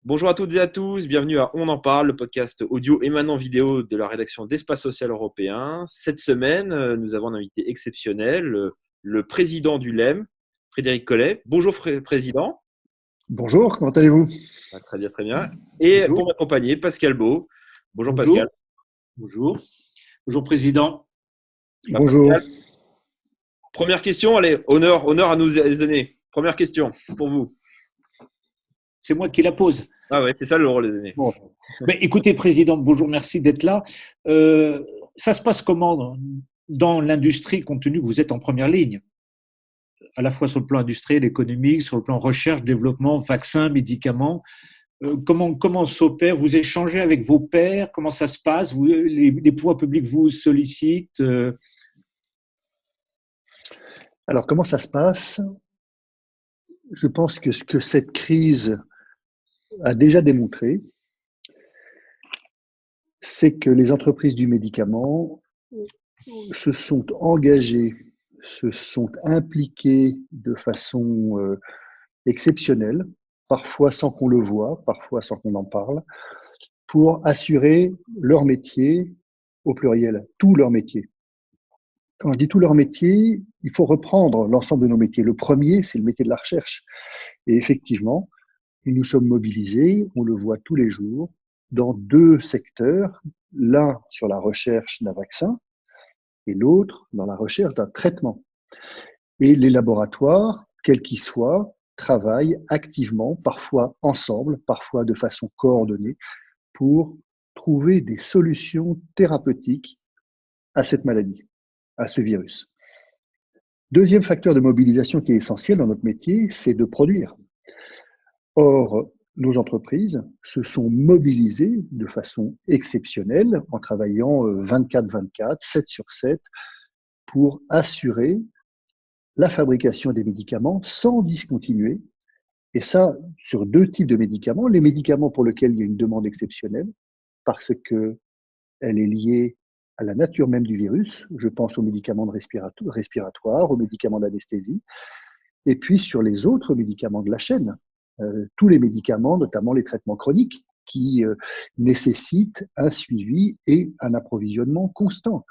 Bonjour à toutes et à tous, bienvenue à On en parle, le podcast audio et maintenant vidéo de la rédaction d'Espace Social Européen. Cette semaine, nous avons un invité exceptionnel, le président du LEM, Frédéric Collet. Bonjour Président. Bonjour, comment allez-vous? Très bien, très bien. Et Bonjour. pour m'accompagner, Pascal Beau. Bonjour Bonjour. Pascal. Bonjour. Bonjour, Président. Bonjour. Pascal, première question, allez, honneur à nous les aînés. Première question pour vous. C'est moi qui la pose. Ah ouais, c'est ça le rôle des aînés. Bon. Mais écoutez, Président, bonjour, merci d'être là. Ça se passe comment dans l'industrie, compte tenu que vous êtes en première ligne, à la fois sur le plan industriel, économique, sur le plan recherche, développement, vaccins, médicaments. Comment s'opère? Vous échangez avec vos pairs? Comment ça se passe? Les pouvoirs publics vous sollicitent? Alors, comment ça se passe? Je pense que ce que cette crise a déjà démontré, c'est que les entreprises du médicament se sont engagées, se sont impliquées de façon exceptionnelle, parfois sans qu'on le voie, parfois sans qu'on en parle, pour assurer leur métier, au pluriel, tout leur métier. Quand je dis tout leur métier, il faut reprendre l'ensemble de nos métiers. Le premier, c'est le métier de la recherche. Et effectivement, nous sommes mobilisés, on le voit tous les jours, dans deux secteurs, l'un sur la recherche d'un vaccin et l'autre dans la recherche d'un traitement. Et les laboratoires, quels qu'ils soient, travaillent activement, parfois ensemble, parfois de façon coordonnée, pour trouver des solutions thérapeutiques à cette maladie, à ce virus. Deuxième facteur de mobilisation qui est essentiel dans notre métier, c'est de produire. Or, nos entreprises se sont mobilisées de façon exceptionnelle en travaillant 24/24, 7 sur 7, pour assurer la fabrication des médicaments sans discontinuer. Et ça, sur deux types de médicaments. Les médicaments pour lesquels il y a une demande exceptionnelle, parce qu'elle est liée à la nature même du virus. Je pense aux médicaments respiratoires, aux médicaments d'anesthésie. Et puis sur les autres médicaments de la chaîne, tous les médicaments, notamment les traitements chroniques, qui nécessitent un suivi et un approvisionnement constant.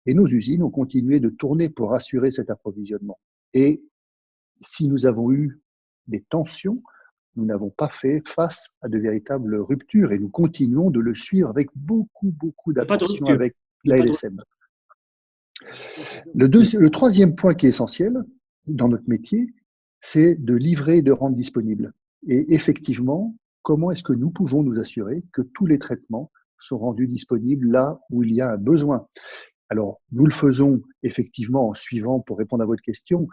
Et nos usines ont continué de tourner pour assurer cet approvisionnement. Et si nous avons eu des tensions, nous n'avons pas fait face à de véritables ruptures et nous continuons de le suivre avec beaucoup d'attention avec la LSM. Le troisième point qui est essentiel dans notre métier, c'est de livrer et de rendre disponible. Et effectivement, comment est-ce que nous pouvons nous assurer que tous les traitements sont rendus disponibles là où il y a un besoin? Alors, nous le faisons effectivement en suivant, pour répondre à votre question,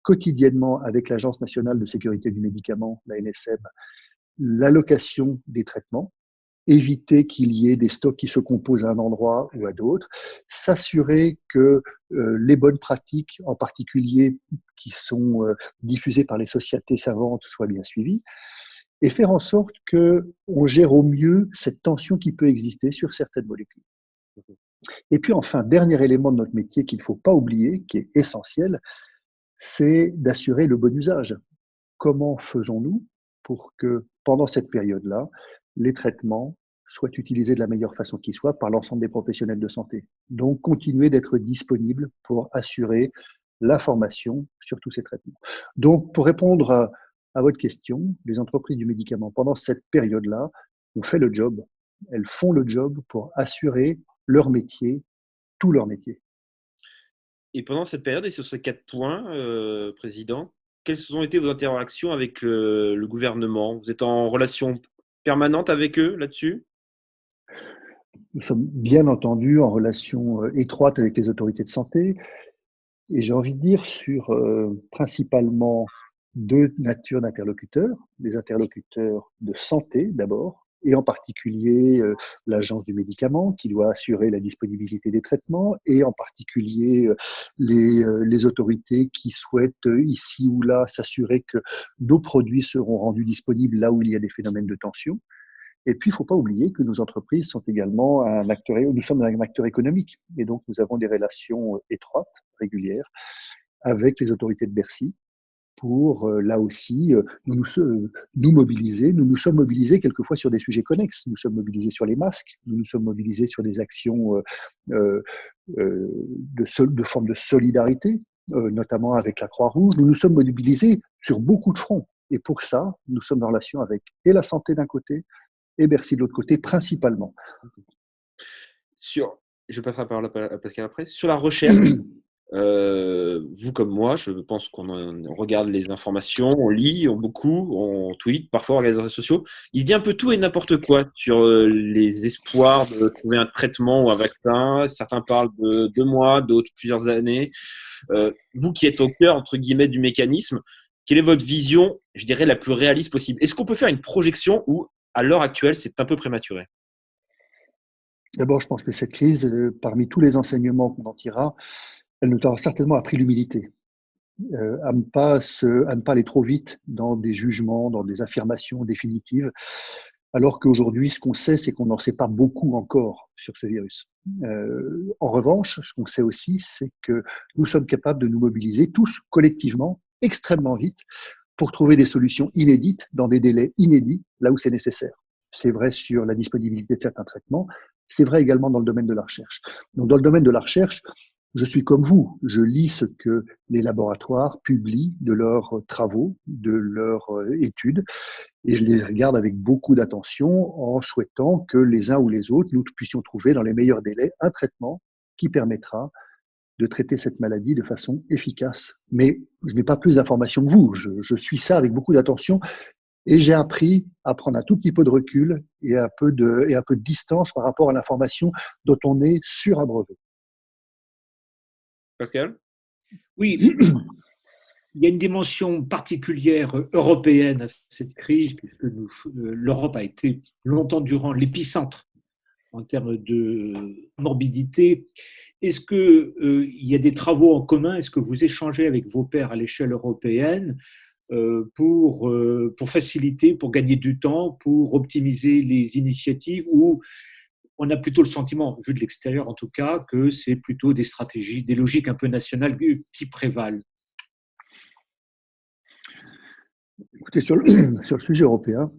quotidiennement avec l'Agence nationale de sécurité du médicament, la NSM, l'allocation des traitements, éviter qu'il y ait des stocks qui se composent à un endroit ou à d'autres, s'assurer que les bonnes pratiques, en particulier qui sont diffusées par les sociétés savantes, soient bien suivies, et faire en sorte qu'on gère au mieux cette tension qui peut exister sur certaines molécules. Et puis enfin, dernier élément de notre métier qu'il ne faut pas oublier, qui est essentiel, c'est d'assurer le bon usage. Comment faisons-nous pour que pendant cette période-là, les traitements soient utilisés de la meilleure façon qui soit par l'ensemble des professionnels de santé? Donc, continuer d'être disponible pour assurer l'information sur tous ces traitements. Donc, pour répondre à votre question, les entreprises du médicament, pendant cette période-là, ont fait le job. Elles font le job pour assurer leur métier, tout leur métier. Et pendant cette période et sur ces 4 points, Président, quelles ont été vos interactions avec le gouvernement? Vous êtes en relation permanente avec eux là-dessus? Nous sommes bien entendu en relation étroite avec les autorités de santé et j'ai envie de dire sur principalement deux natures d'interlocuteurs, les interlocuteurs de santé d'abord, et en particulier l'Agence du médicament qui doit assurer la disponibilité des traitements, et en particulier les autorités qui souhaitent ici ou là s'assurer que nos produits seront rendus disponibles là où il y a des phénomènes de tension. Et puis, il ne faut pas oublier que nos entreprises sont également nous sommes un acteur économique. Et donc, nous avons des relations étroites, régulières, avec les autorités de Bercy pour, là aussi, nous mobiliser. Nous nous sommes mobilisés quelquefois sur des sujets connexes. Nous sommes mobilisés sur les masques, nous nous sommes mobilisés sur des actions de forme de solidarité, notamment avec la Croix-Rouge. Nous nous sommes mobilisés sur beaucoup de fronts. Et pour ça, nous sommes en relation avec et la santé d'un côté et Bercy de l'autre côté, principalement. Je passerai la parole à Pascal après. Sur la recherche, vous comme moi, je pense qu'on regarde les informations, on lit, on tweet, parfois on regarde les réseaux sociaux. Il se dit un peu tout et n'importe quoi sur les espoirs de trouver un traitement ou un vaccin. Certains parlent de 2 mois, d'autres plusieurs années. Vous qui êtes au cœur, entre guillemets, du mécanisme, quelle est votre vision, je dirais, la plus réaliste possible? Est-ce qu'on peut faire une projection où, à l'heure actuelle, c'est un peu prématuré? D'abord, je pense que cette crise, parmi tous les enseignements qu'on en tirera, elle nous aura certainement appris l'humilité, à ne pas aller trop vite dans des jugements, dans des affirmations définitives, alors qu'aujourd'hui, ce qu'on sait, c'est qu'on n'en sait pas beaucoup encore sur ce virus. En revanche, ce qu'on sait aussi, c'est que nous sommes capables de nous mobiliser tous collectivement, extrêmement vite, pour trouver des solutions inédites dans des délais inédits, là où c'est nécessaire. C'est vrai sur la disponibilité de certains traitements, c'est vrai également dans le domaine de la recherche. Donc, dans le domaine de la recherche, je suis comme vous, je lis ce que les laboratoires publient de leurs travaux, de leurs études, et je les regarde avec beaucoup d'attention en souhaitant que les uns ou les autres, nous puissions trouver dans les meilleurs délais un traitement qui permettra de traiter cette maladie de façon efficace. Mais je n'ai pas plus d'informations que vous, je suis ça avec beaucoup d'attention et j'ai appris à prendre un tout petit peu de recul et un peu de distance par rapport à l'information dont on est surabreuvé. Pascal? Oui, il y a une dimension particulière européenne à cette crise, puisque l'Europe a été longtemps durant l'épicentre en termes de morbidité. Est-ce qu'il y a des travaux en commun? Est-ce que vous échangez avec vos pairs à l'échelle européenne pour faciliter, pour gagner du temps, pour optimiser les initiatives, ou on a plutôt le sentiment, vu de l'extérieur en tout cas, que c'est plutôt des stratégies, des logiques un peu nationales qui prévalent? Écoutez, sur le sujet européen,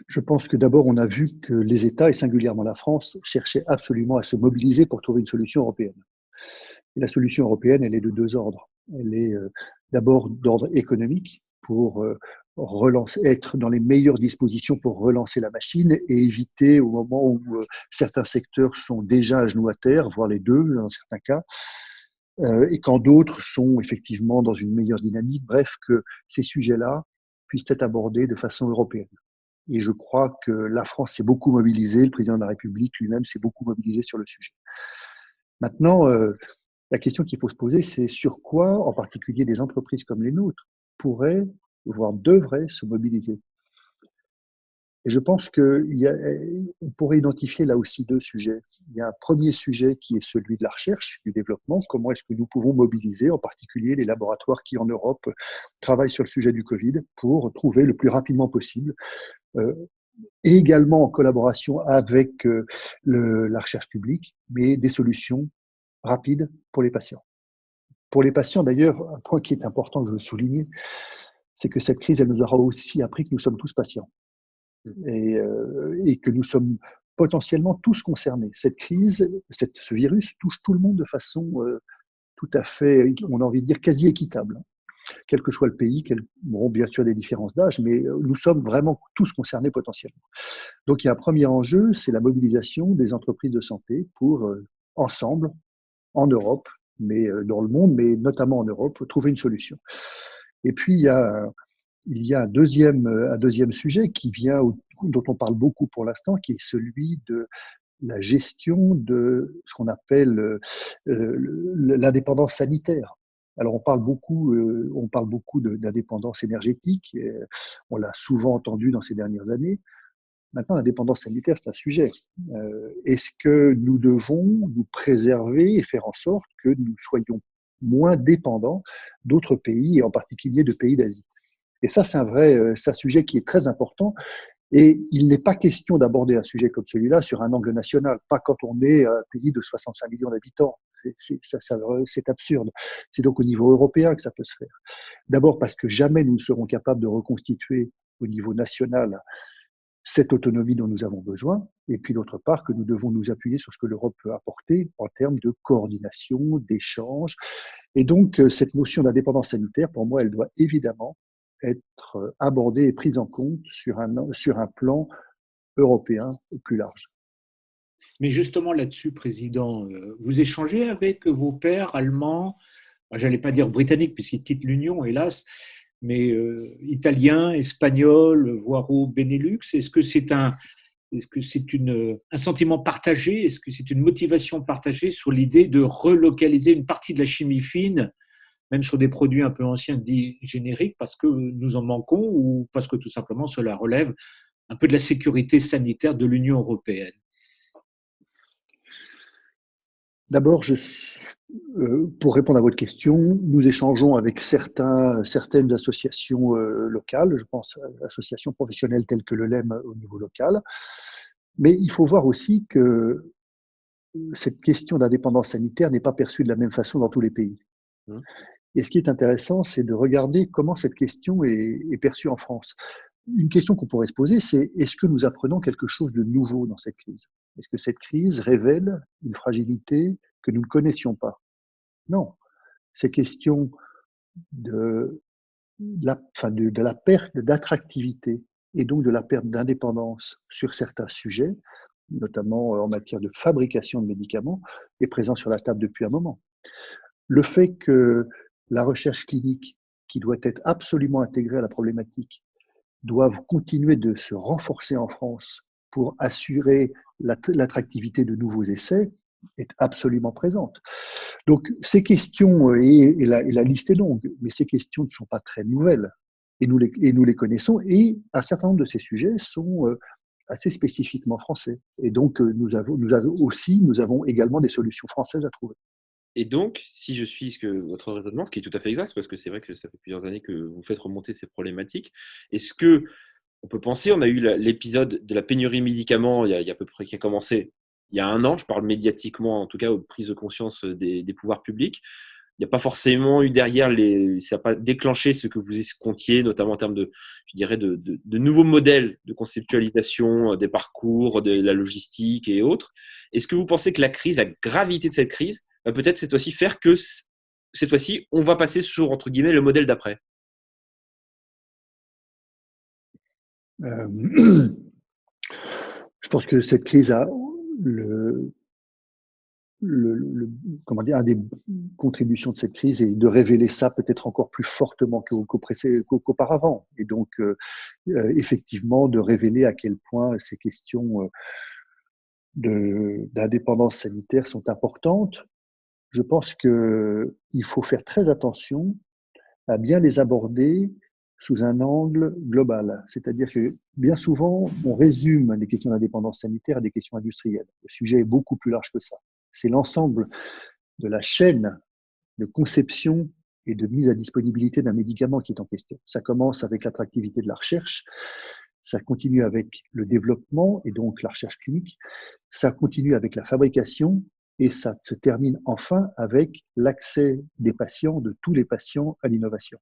je pense que d'abord, on a vu que les États, et singulièrement la France, cherchaient absolument à se mobiliser pour trouver une solution européenne. Et la solution européenne, elle est de 2 ordres. Elle est d'abord d'ordre économique, pour être dans les meilleures dispositions pour relancer la machine et éviter, au moment où certains secteurs sont déjà à genoux à terre, voire les deux dans certains cas, et quand d'autres sont effectivement dans une meilleure dynamique, bref, que ces sujets-là puissent être abordés de façon européenne. Et je crois que la France s'est beaucoup mobilisée, le président de la République lui-même s'est beaucoup mobilisé sur le sujet. Maintenant, la question qu'il faut se poser, c'est sur quoi, en particulier des entreprises comme les nôtres, pourraient, voire devraient se mobiliser. Et je pense qu'on pourrait identifier là aussi 2 sujets. Il y a un premier sujet qui est celui de la recherche, du développement. Comment est-ce que nous pouvons mobiliser, en particulier les laboratoires qui, en Europe, travaillent sur le sujet du Covid, pour trouver le plus rapidement possible, et également en collaboration avec la recherche publique, mais des solutions rapides pour les patients. Pour les patients, d'ailleurs, un point qui est important que je veux souligner, c'est que cette crise, elle nous aura aussi appris que nous sommes tous patients et que nous sommes potentiellement tous concernés. Cette crise, ce virus touche tout le monde de façon tout à fait, on a envie de dire, quasi équitable. Quel que soit le pays, bon, bien sûr des différences d'âge, mais nous sommes vraiment tous concernés potentiellement. Donc il y a un premier enjeu, c'est la mobilisation des entreprises de santé pour, ensemble, en Europe, mais dans le monde, mais notamment en Europe, trouver une solution. Et puis il y a un deuxième sujet dont on parle beaucoup pour l'instant, qui est celui de la gestion de ce qu'on appelle l'indépendance sanitaire. Alors on parle beaucoup d'indépendance énergétique, on l'a souvent entendu dans ces dernières années. Maintenant, l'indépendance sanitaire, c'est un sujet. Est-ce que nous devons nous préserver et faire en sorte que nous soyons moins dépendants d'autres pays, et en particulier de pays d'Asie? Et ça, c'est un sujet qui est très important Et il n'est pas question d'aborder un sujet comme celui-là sur un angle national, pas quand on est un pays de 65 millions d'habitants. C'est absurde. C'est donc au niveau européen que ça peut se faire. D'abord parce que jamais nous ne serons capables de reconstituer au niveau national cette autonomie dont nous avons besoin, et puis d'autre part que nous devons nous appuyer sur ce que l'Europe peut apporter en termes de coordination, d'échange. Et donc, cette notion d'indépendance sanitaire, pour moi, elle doit évidemment être abordée et prise en compte sur un plan européen plus large. Mais justement là-dessus, Président, vous échangez avec vos pairs allemands, j'allais pas dire britanniques puisqu'ils quittent l'Union, hélas, mais italiens, espagnols, voire au Benelux. Est-ce que c'est un sentiment partagé? Est-ce que c'est une motivation partagée sur l'idée de relocaliser une partie de la chimie fine, même sur des produits un peu anciens dits génériques, parce que nous en manquons ou parce que tout simplement cela relève un peu de la sécurité sanitaire de l'Union européenne? D'abord, pour répondre à votre question, nous échangeons avec certaines associations locales, je pense à associations professionnelles telles que le LEM au niveau local, mais il faut voir aussi que cette question d'indépendance sanitaire n'est pas perçue de la même façon dans tous les pays. Et ce qui est intéressant, c'est de regarder comment cette question est perçue en France. Une question qu'on pourrait se poser, c'est est-ce que nous apprenons quelque chose de nouveau dans cette crise? Est-ce que cette crise révèle une fragilité que nous ne connaissions pas? Non. Ces questions de la perte d'attractivité et donc de la perte d'indépendance sur certains sujets, notamment en matière de fabrication de médicaments, est présent sur la table depuis un moment. Le fait que la recherche clinique, qui doit être absolument intégrée à la problématique, doivent continuer de se renforcer en France pour assurer l'attractivité de nouveaux essais est absolument présente. Donc ces questions, et la liste est longue, mais ces questions ne sont pas très nouvelles, et nous les connaissons, et un certain nombre de ces sujets sont assez spécifiquement français. Et donc nous avons également des solutions françaises à trouver. Et donc, si je suis votre raisonnement, ce qui est tout à fait exact, parce que c'est vrai que ça fait plusieurs années que vous faites remonter ces problématiques, est-ce que on peut penser, on a eu l'épisode de la pénurie de médicaments il y a à peu près qui a commencé il y a un an, je parle médiatiquement, en tout cas aux prises de conscience des pouvoirs publics. Il n'y a pas forcément eu derrière, ça n'a pas déclenché ce que vous escomptiez, notamment en termes je dirais, de nouveaux modèles de conceptualisation des parcours, de la logistique et autres. Est-ce que vous pensez que la crise, la gravité de cette crise, va peut-être cette fois-ci faire que cette fois-ci, on va passer sur, entre guillemets, le modèle d'après? Je pense que cette crise a comment dire, une des contributions de cette crise est de révéler ça peut-être encore plus fortement qu'auparavant. Et donc, effectivement, de révéler à quel point ces questions d'indépendance sanitaire sont importantes. Je pense qu'il faut faire très attention à bien les aborder sous un angle global. C'est-à-dire que bien souvent, on résume les questions d'indépendance sanitaire à des questions industrielles. Le sujet est beaucoup plus large que ça. C'est l'ensemble de la chaîne de conception et de mise à disponibilité d'un médicament qui est en question. Ça commence avec l'attractivité de la recherche, ça continue avec le développement et donc la recherche clinique, ça continue avec la fabrication et ça se termine enfin avec l'accès des patients, de tous les patients, à l'innovation.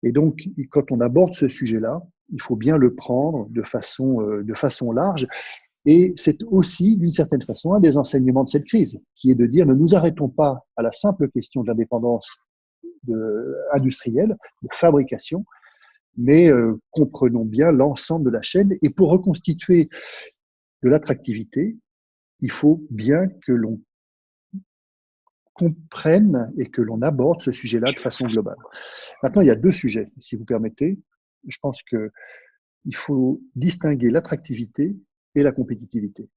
Et donc, quand on aborde ce sujet-là, il faut bien le prendre de façon large. Et c'est aussi, d'une certaine façon, un des enseignements de cette crise, qui est de dire ne nous arrêtons pas à la simple question de l'indépendance industrielle, de fabrication, mais comprenons bien l'ensemble de la chaîne. Et pour reconstituer de l'attractivité, il faut bien que l'on comprenne et que l'on aborde ce sujet-là de façon globale. Maintenant, il y a deux sujets, si vous permettez. Je pense qu'il faut distinguer l'attractivité et la compétitivité.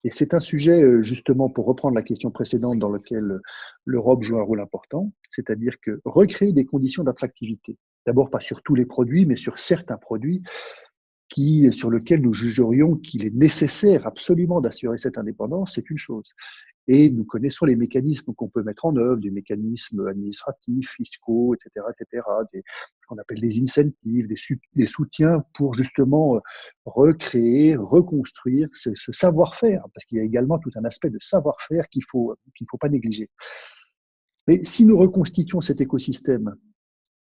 Et c'est un sujet, justement, pour reprendre la question précédente dans lequel l'Europe joue un rôle important, c'est-à-dire que recréer des conditions d'attractivité. D'abord, pas sur tous les produits, mais sur certains produits. sur lequel nous jugerions qu'il est nécessaire absolument d'assurer cette indépendance, c'est une chose. Et nous connaissons les mécanismes qu'on peut mettre en œuvre, des mécanismes administratifs, fiscaux, etc., ce qu'on appelle des incentives, des soutiens pour justement recréer, reconstruire ce savoir-faire, parce qu'il y a également tout un aspect de savoir-faire qu'il faut pas négliger. Mais si nous reconstituons cet écosystème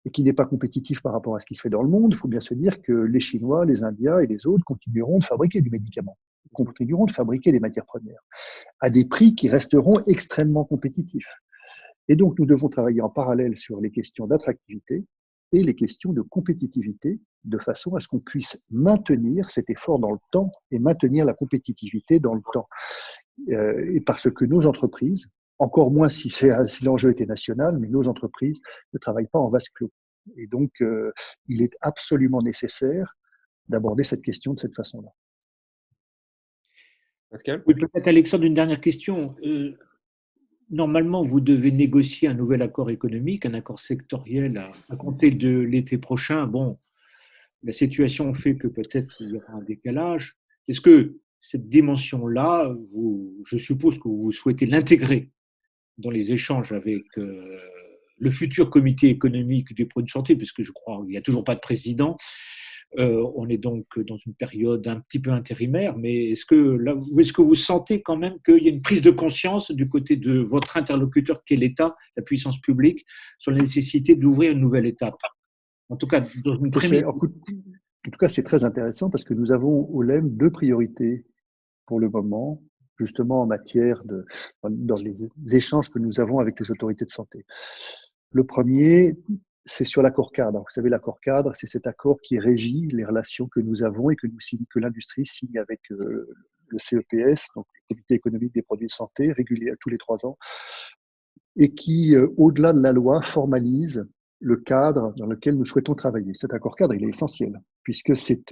et qui n'est pas compétitif par rapport à ce qui se fait dans le monde, il faut bien se dire que les Chinois, les Indiens et les autres continueront de fabriquer du médicament, continueront de fabriquer des matières premières à des prix qui resteront extrêmement compétitifs. Et donc, nous devons travailler en parallèle sur les questions d'attractivité et les questions de compétitivité, de façon à ce qu'on puisse maintenir cet effort dans le temps et maintenir la compétitivité dans le temps. Et parce que nos entreprises, encore moins si l'enjeu était national, mais nos entreprises ne travaillent pas en vase clos. Et donc, il est absolument nécessaire d'aborder cette question de cette façon-là. Pascal ? Oui, peut-être Alexandre, une dernière question. Normalement, vous devez négocier un nouvel accord économique, un accord sectoriel à compter de l'été prochain. Bon, la situation fait que peut-être il y aura un décalage. Est-ce que cette dimension-là, je suppose que vous souhaitez l'intégrer dans les échanges avec le futur comité économique des produits de santé, puisque je crois qu'il n'y a toujours pas de président. On est donc dans une période un petit peu intérimaire, mais est-ce que vous sentez quand même qu'il y a une prise de conscience du côté de votre interlocuteur, qui est l'État, la puissance publique, sur la nécessité d'ouvrir une nouvelle étape? En tout cas, dans une prémisse. En tout cas, c'est très intéressant parce que nous avons au LEM 2 priorités pour le moment, justement en matière dans les échanges que nous avons avec les autorités de santé. Le premier, c'est sur l'accord cadre. Vous savez, l'accord cadre, c'est cet accord qui régit les relations que nous avons et que l'industrie signe avec le CEPS, donc le Comité économique des produits de santé, régulier tous les 3 ans, et qui, au-delà de la loi, formalise le cadre dans lequel nous souhaitons travailler. Cet accord cadre, il est essentiel, puisque c'est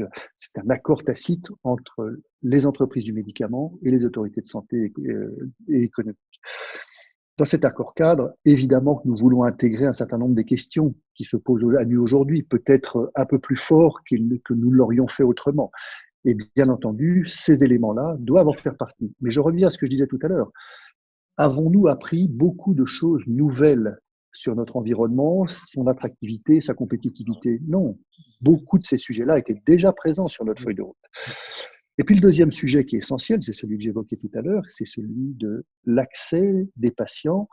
un accord tacite entre les entreprises du médicament et les autorités de santé et économiques. Dans cet accord cadre, évidemment que nous voulons intégrer un certain nombre des questions qui se posent à nous aujourd'hui, peut-être un peu plus fort que nous l'aurions fait autrement. Et bien entendu, ces éléments-là doivent en faire partie. Mais je reviens à ce que je disais tout à l'heure. Avons-nous appris beaucoup de choses nouvelles sur notre environnement, son attractivité, sa compétitivité? Non. Beaucoup de ces sujets-là étaient déjà présents sur notre feuille de route. Et puis le deuxième sujet qui est essentiel, c'est celui que j'évoquais tout à l'heure, c'est celui de l'accès des patients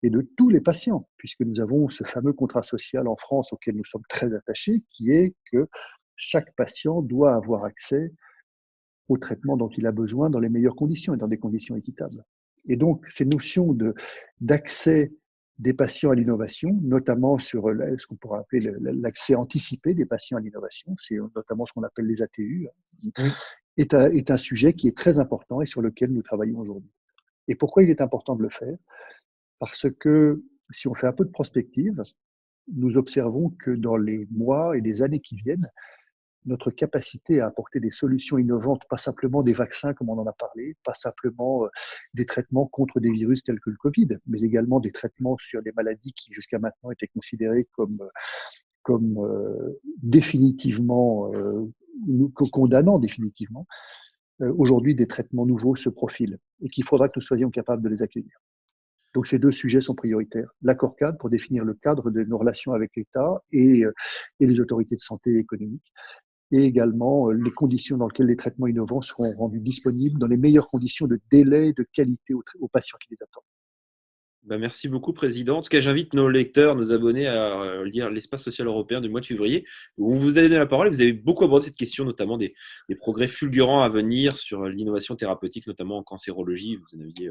et de tous les patients, puisque nous avons ce fameux contrat social en France auquel nous sommes très attachés, qui est que chaque patient doit avoir accès au traitement dont il a besoin dans les meilleures conditions et dans des conditions équitables. Et donc, ces notions d'accès des patients à l'innovation, notamment sur ce qu'on pourrait appeler l'accès anticipé des patients à l'innovation, c'est notamment ce qu'on appelle les ATU, est un sujet qui est très important et sur lequel nous travaillons aujourd'hui. Et pourquoi il est important de le faire? Parce que si on fait un peu de prospective, nous observons que dans les mois et les années qui viennent, notre capacité à apporter des solutions innovantes, pas simplement des vaccins comme on en a parlé, pas simplement des traitements contre des virus tels que le Covid, mais également des traitements sur des maladies qui jusqu'à maintenant étaient considérées comme définitivement, condamnant définitivement. Aujourd'hui, des traitements nouveaux se profilent et qu'il faudra que nous soyons capables de les accueillir. Donc ces 2 sujets sont prioritaires. L'accord cadre pour définir le cadre de nos relations avec l'État et les autorités de santé économique, et également les conditions dans lesquelles les traitements innovants seront rendus disponibles dans les meilleures conditions de délai et de qualité aux patients qui les attendent. Merci beaucoup, Président. En tout cas, j'invite nos lecteurs, nos abonnés à lire l'Espace social européen du mois de février, où on vous a donné la parole et vous avez beaucoup abordé cette question, notamment des progrès fulgurants à venir sur l'innovation thérapeutique, notamment en cancérologie. Vous en aviez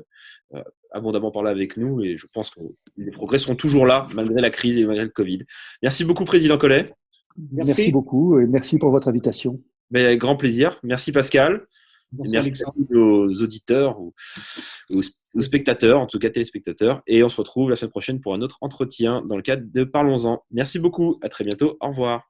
abondamment parlé avec nous et je pense que les progrès seront toujours là, malgré la crise et malgré le Covid. Merci beaucoup, Président Collet. Merci beaucoup et merci pour votre invitation. Avec grand plaisir. Merci, Pascal. Merci à tous nos auditeurs ou spectateurs, en tout cas téléspectateurs. Et on se retrouve la semaine prochaine pour un autre entretien dans le cadre de Parlons-en. Merci beaucoup. À très bientôt. Au revoir.